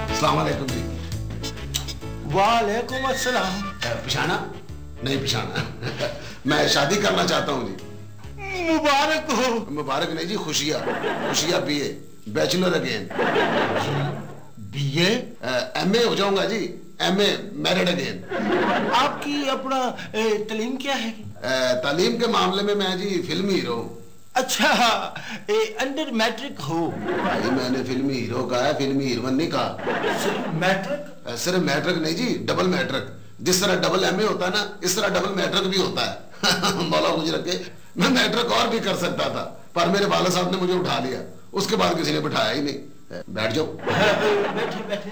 अस्सलाम वालेकुम जी। वालेकुम अस्सलाम। पिशाना नहीं पिशाना मैं शादी करना चाहता हूँ जी। मुबारक हो। मुबारक नहीं जी, खुशियाँ खुशियाँ BA bachelor again. BA MA हो जाऊंगा जी, एमए मैरिड अगेन। आपकी अपना तालीम क्या है? तालीम के मामले में मैं जी फिल्मी हीरो हूँ। अच्छा, अंडर मैट्रिक हो? भाई मैंने फिल्मी हीरो कहा है, फिल्मी हीरोइन नहीं कहा। सिर्फ मैट्रिक? सिर्फ मैट्रिक नहीं जी, डबल मैट्रिक। जिस तरह डबल एमए होता है ना, इस तरह डबल मैट्रिक भी होता है। मौला मुझे रखे, मैं मैट्रिक और भी कर सकता था, पर मेरे वाले साहब ने मुझे उठा लिया। उसके बाद किसी ने बिठाया ही नहीं। बैठ जाओ। बैठे बैठे बैठे।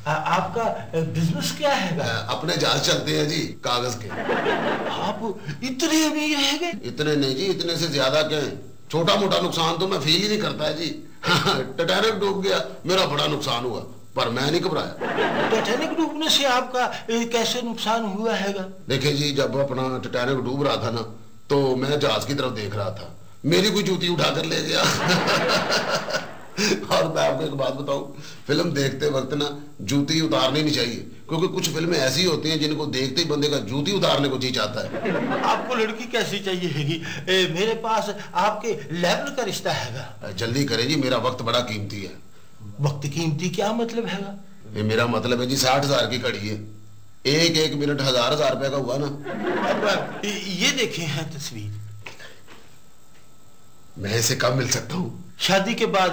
आपका बिजनेस क्या है? अपने जहाज चलते हैं जी, कागज के। आप इतने अमीर हैं? इतने नहीं जी, इतने से ज्यादा क्या है। छोटा मोटा नुकसान तो मैं फील ही नहीं करता है जी। टाइटैनिक डूब गया, मेरा बड़ा नुकसान हुआ, पर मैं नहीं घबराया। टाइटैनिक डूबने से आपका कैसे नुकसान हुआ है? देखिए जी, जब अपना टाइटैनिक डूब रहा था ना, तो मैं जहाज की तरफ देख रहा था, मेरी कोई जूती उठाकर ले गया। और मैं आपको एक बात बताऊं, फिल्म देखते वक्त ना जूती उतारनी नहीं चाहिए, क्योंकि कुछ फिल्में ऐसी होती हैं जिनको देखते ही बंदे का जूती उतारने को जी चाहता है। आपको लड़की कैसी चाहिए हैगी? मेरे पास आपके लेवल का रिश्ता हैगा। जल्दी करें जी, मेरा वक्त बड़ा कीमती है। वक्त कीमती क्या मतलब हैगा? मेरा मतलब है जी 60,000 की घड़ी है, एक एक मिनट 1000 रुपए का हुआ ना। ये देखे हैं तस्वीर। मैं इसे कब मिल सकता हूँ? शादी के बाद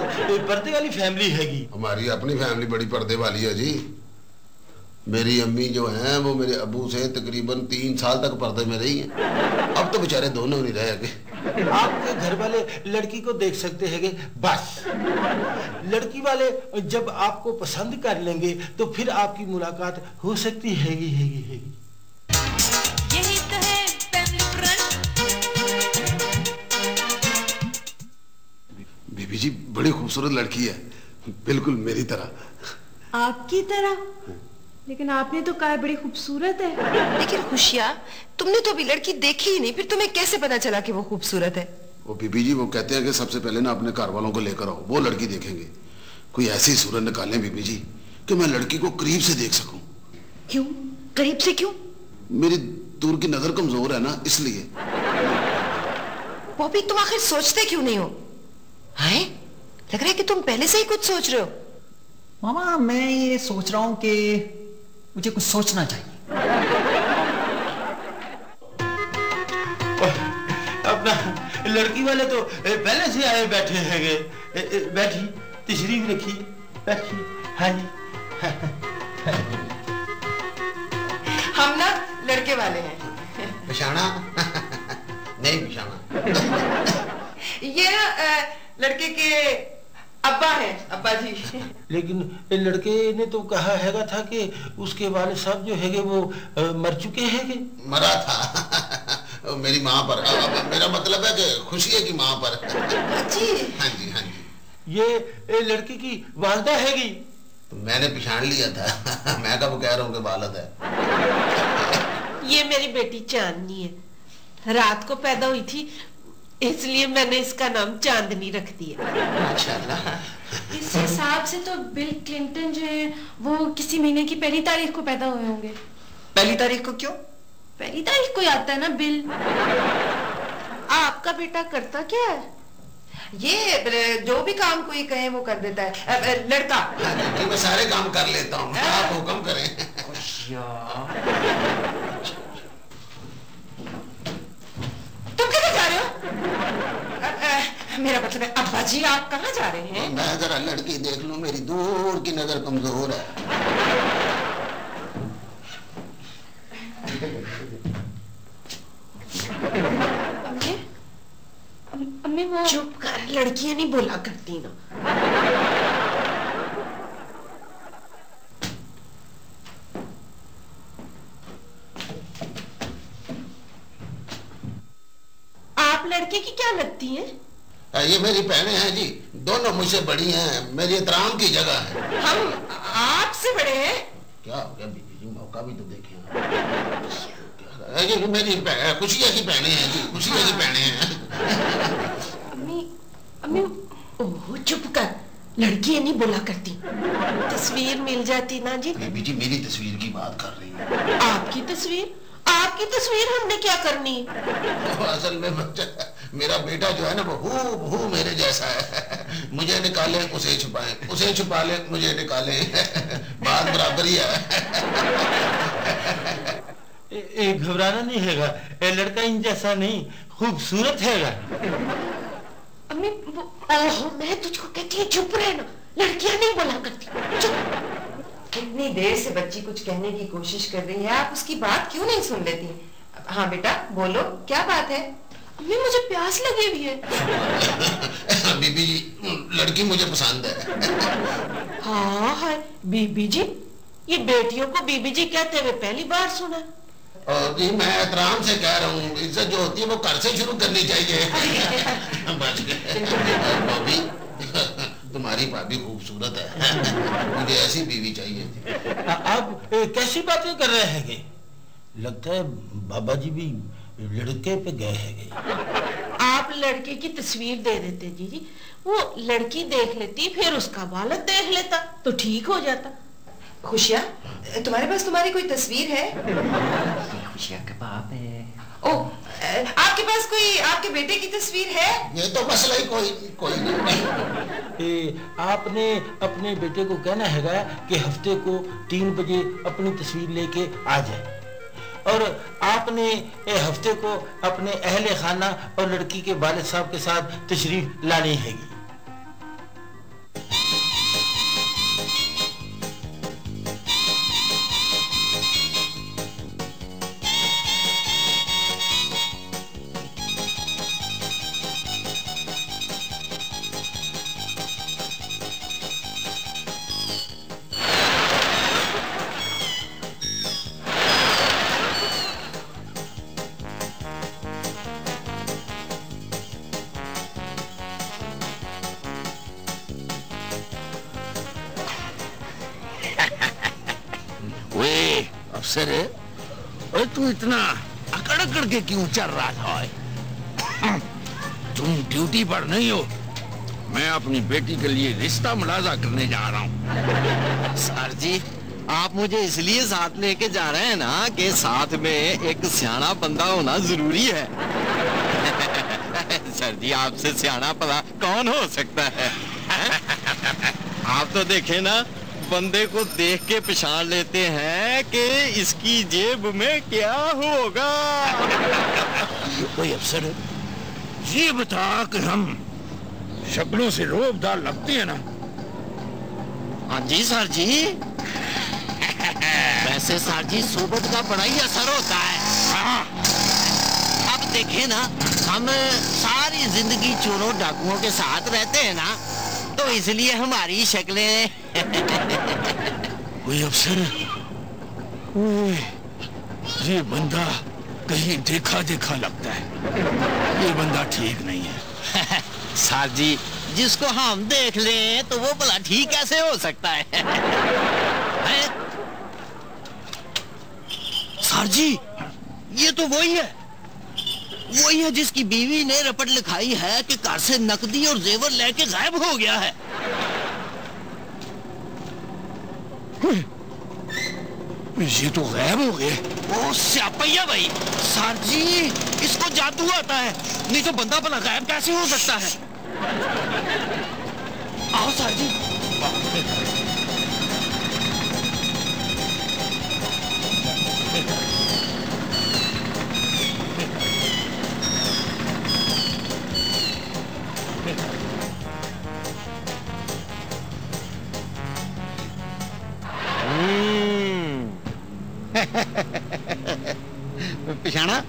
पर्दे वाली फैमिली हैगी। हमारी अपनी फैमिली बड़ी पर्दे वाली है जी। मेरी अम्मी जो हैं वो मेरे अबू से तकरीबन 3 साल तक पर्दे में रही हैं। अब तो बेचारे दोनों नहीं रहे। आपके घर वाले लड़की को देख सकते हैं बस। लड़की वाले जब आपको पसंद कर लेंगे तो फिर आपकी मुलाकात हो सकती हैगी। यही तो है फैमिली फ्रंट। बीबी जी बड़ी खूबसूरत लड़की है, बिल्कुल मेरी तरह। आपकी तरह? लेकिन आपने तो कहा बड़ी खूबसूरत है। लेकिन खुशियाँ, तुमने तो अभी लड़की देखी ही नहीं, फिर तुम्हें कैसे पता चला कि वो खूबसूरत है? वो बीबी जी वो कहते हैं कि सबसे पहले ना अपने घर वालों को लेकर आओ, वो लड़की देखेंगे। कोई ऐसी सूरत निकालें बीबी जी कि मैं लड़की को करीब से देख सकूं। क्यों? करीब से क्यों? मेरी दूर की नजर कमजोर है ना, इसलिए। बॉबी तुम आखिर सोचते क्यों नहीं हो? हैं? लग रहा है कि तुम पहले से ही कुछ सोच रहे हो। मामा मैं ये सोच रहा हूं कि मुझे कुछ सोचना चाहिए। अपना लड़की वाले तो पहले से आए बैठे हैं। बैठी, तशरीफ रखिए, बैठिए। हाँ जी। हम ना लड़के वाले हैं। पिशाना नहीं पिशाना। ये ना लड़के के अब्बा हैं, अब्बा जी। लेकिन लड़के ने तो कहा हैगा था कि उसके वाले साहब जो हैगे वो मर चुके हैगे। मरा था मेरी माँ पर। मेरा मतलब है कि खुशी की माँ पर। जी हाँ जी हाँ जी। ये लड़की की वालदा हैगी। तो मैंने पहचान लिया था। मैं कब कह रहा हूँ कि वालद है। ये मेरी बेटी चांदनी है, रात को पैदा हुई थी, इसलिए मैंने इसका नाम चांदनी रख दिया। माशाल्लाह। इस हिसाब से तो बिल क्लिंटन जो है वो किसी महीने की 1 तारीख को पैदा हुए होंगे। 1 तारीख को? क्यों? 1 तारीख को ही आता है ना बिल। आपका बेटा करता क्या है? ये जो भी काम कोई कहे वो कर देता है। लड़का। जी मैं सारे काम कर लेता हूँ, आप हुक्म करें। तुम किधर जा रहे हो? मेरा मतलब है अब्बा जी आप कहाँ जा रहे हैं? मैं जरा लड़की देख लूं, मेरी दूर की नजर कमजोर है। अम्मी वो चुप कर, लड़कियां नहीं बोला करती ना। आप लड़के की क्या लगती हैं? ये मेरी बहनें हैं जी, दोनों मुझसे बड़ी हैं, मेरी एहतराम की जगह है। हम आपसे बड़े हैं? क्या हो गया बीबी जी, मौका भी तो देखें। ये मेरी खुशियाँ की बहनें हैं जी, खुशियाँ की बहनें हैं। अम्मी, अम्मी, ओह चुप कर, लड़की नहीं बोला करती। तस्वीर मिल जाती ना जी। बेबी जी मेरी तस्वीर की बात कर रही हूँ। आपकी तस्वीर? आपकी तस्वीर हमने क्या करनी? असल में मेरा बेटा जो है ना वो हूँ मेरे जैसा है। मुझे निकाले उसे छुपाए, उसे छुपा ले मुझे निकाले, बात बराबर ही है। घबराना नहीं हैगा, लड़का इन जैसा नहीं, खूबसूरत हैगा। अम्मी ओहो, मैं तुझको कहती है चुप रहना, लड़कियां नहीं बोला करती, चुप। कितनी देर से बच्ची कुछ कहने की कोशिश कर रही है, आप उसकी बात क्यों नहीं सुन लेती? हाँ बेटा बोलो, क्या बात है? अम्मी मुझे प्यास लगी हुई है। बीबी जी लड़की मुझे पसंद है। हाँ है बीबी जी, ये बेटियों को बीबी जी कहते हुए पहली बार सुना। और जी मैं एहतराम से कह रहा हूँ, इज्जत जो होती है वो घर से शुरू करनी चाहिए। बच गए भाभी, तुम्हारी भाभी खूबसूरत है, मुझे ऐसी बीवी चाहिए। आप कैसी बातें कर रहे हैं? लगता है बाबा जी भी लड़के पे गए हैं। आप लड़के की तस्वीर दे देते जी, वो लड़की देख लेती, फिर उसका वालिद देख लेता तो ठीक हो जाता। खुशिया, तुम्हारे पास तुम्हारी कोई तस्वीर है? खुशिया का बाप है। ओ, आपके पास कोई आपके बेटे की तस्वीर है? ये तो मसला ही कोई नहीं। आपने अपने बेटे को कहना है कि हफ्ते को 3 बजे अपनी तस्वीर लेके आ जाए, और आपने हफ्ते को अपने अहले खाना और लड़की के वालिद साहब के साथ तशरीफ लानी हैगी। अफसर है, अरे तू इतना अकड़ के क्यों चल रहा था? तुम ड्यूटी पर नहीं हो, मैं अपनी बेटी के लिए रिश्ता मुलाजा करने जा रहा हूँ। सर जी आप मुझे इसलिए साथ लेके जा रहे हैं ना कि साथ में एक सियाना बंदा होना जरूरी है। सर जी आपसे सियाना पता कौन हो सकता है? आप तो देखे ना, बंदे को देख के पहचान लेते हैं कि इसकी जेब में क्या होगा। कोई अफसर है, ये बता कि हम शक्लों से रोबदार लगते हैं ना? हाँ जी सर जी। वैसे सर जी सोबत का बड़ा ही असर होता है। हाँ। अब देखे ना, हम सारी जिंदगी चोरों डाकुओं के साथ रहते हैं ना, तो इसलिए हमारी शक्लें। कोई अफसर, ये बंदा कहीं देखा लगता है, ये बंदा ठीक नहीं है। सर जी जिसको हम देख लें तो वो भला ठीक कैसे हो सकता है? सर जी ये तो वही है जिसकी बीवी ने रपट लिखाई है कि घर से नकदी और जेवर लेके गायब हो गया है। ये तो गायब हो गए। ओ स्यापैया भाई, सर जी इसको जादू आता है, नहीं तो बंदा भला गायब कैसे हो सकता है? आओ सर जी। पिछाना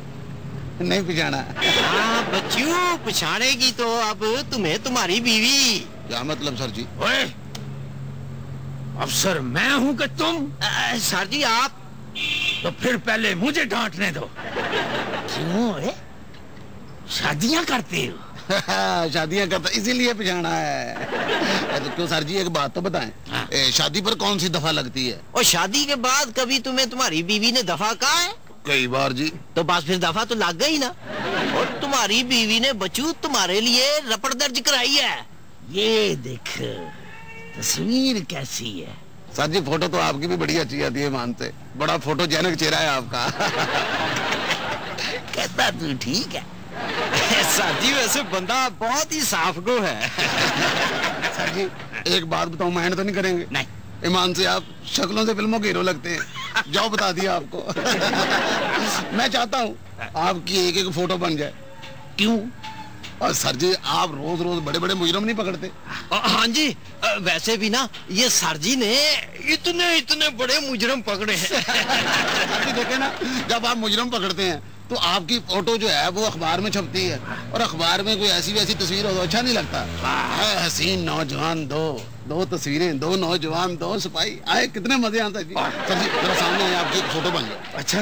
नहीं पिछाना। हाँ बच्चू पिछाड़ेगी तो अब तुम्हें तुम्हारी बीवी। क्या मतलब सर जी? ओए, अफसर मैं हूं कि तुम? सर जी आप। तो फिर पहले मुझे डांटने दो। क्यों? शादियां करते हो? शादियां करता इसीलिए पिछाना है। तो क्यों सर जी एक बात तो बताएं, शादी पर कौन सी दफा लगती है? और शादी के बाद कभी तुम्हें तुम्हारी बीवी ने दफा कहा है? कई बार जी। तो बस फिर दफा तो लग गई ना। और तुम्हारी बीवी ने बच्चू तुम्हारे लिए रपट दर्ज कराई है। ये देख, तस्वीर कैसी है? सर जी फोटो तो आपकी भी बड़ी अच्छी आती है, मानते, बड़ा फोटोजेनिक चेहरा है आपका। कहता तू ठीक है। सर जी वैसे बंदा बहुत ही साफ गो है। सर जी एक बात बताऊं, माइंड तो नहीं करेंगे? नहीं। ईमान से आप शक्लों से फिल्मों के हीरो लगते हैं। जाओ बता दिया आपको। मैं चाहता हूँ आपकी एक एक फोटो बन जाए। क्यों? और सर जी आप रोज रोज बड़े बड़े मुजरम नहीं पकड़ते? हाँ जी, वैसे भी ना ये सर जी ने इतने इतने बड़े मुजरम पकड़े हैं। सर जी देखे ना, जब आप मुजरम पकड़ते हैं तो आपकी फोटो जो है वो अखबार में छपती है, और अखबार में कोई ऐसी वैसी तस्वीर हो तो अच्छा नहीं लगता है। हसीन नौजवान दो तस्वीरें, दो नौजवान दो सिपाही आए, कितने मजे आते हैं जी। सर जी मेरे सामने है, आपकी फोटो बन जाए। अच्छा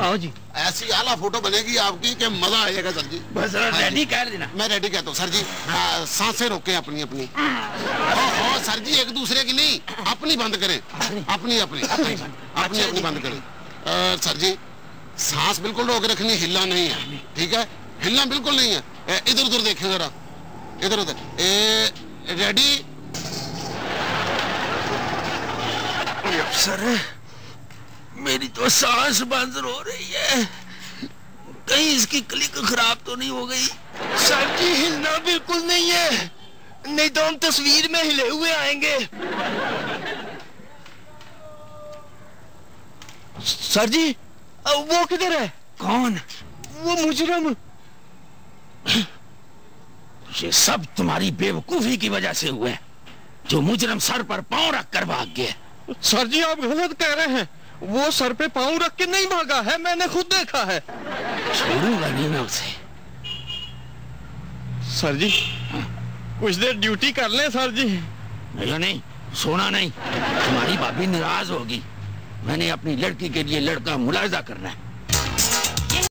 आओ जी। ऐसी आला फोटो बनेगी आपकी कि मजा आएगा सर जी। बस रेडी कर देना। मैं रेडी कहता हूँ सर जी। सांसें रोके अपनी अपनी। हाँ सर जी एक दूसरे की नहीं, अपनी बंद करें। अपनी बंद करें। सर जी सांस बिल्कुल रोक रखनी, हिलना नहीं है, ठीक है? हिलना बिल्कुल नहीं है। इधर उधर देखें जरा, इधर उधर। रेडी? सर मेरी तो सांस बंद हो रही है, कहीं इसकी क्लिक खराब तो नहीं हो गई? सर जी हिलना बिल्कुल नहीं है, नहीं तो हम तस्वीर में हिले हुए आएंगे। सर जी वो किधर है? कौन? वो मुजरम। ये सब तुम्हारी बेवकूफी की वजह से हुआ है। जो मुजरम सर पर पांव रख कर भाग गया। सर जी आप गलत कह रहे हैं, वो सर पे पांव रख के नहीं भागा है, मैंने खुद देखा है। छोड़ूंगा नहीं मैं उसे। सर जी कुछ देर ड्यूटी कर लें सर जी। नहीं सोना नहीं, तुम्हारी भाभी नाराज होगी। मैंने अपनी लड़की के लिए लड़का मुलायजा करना है।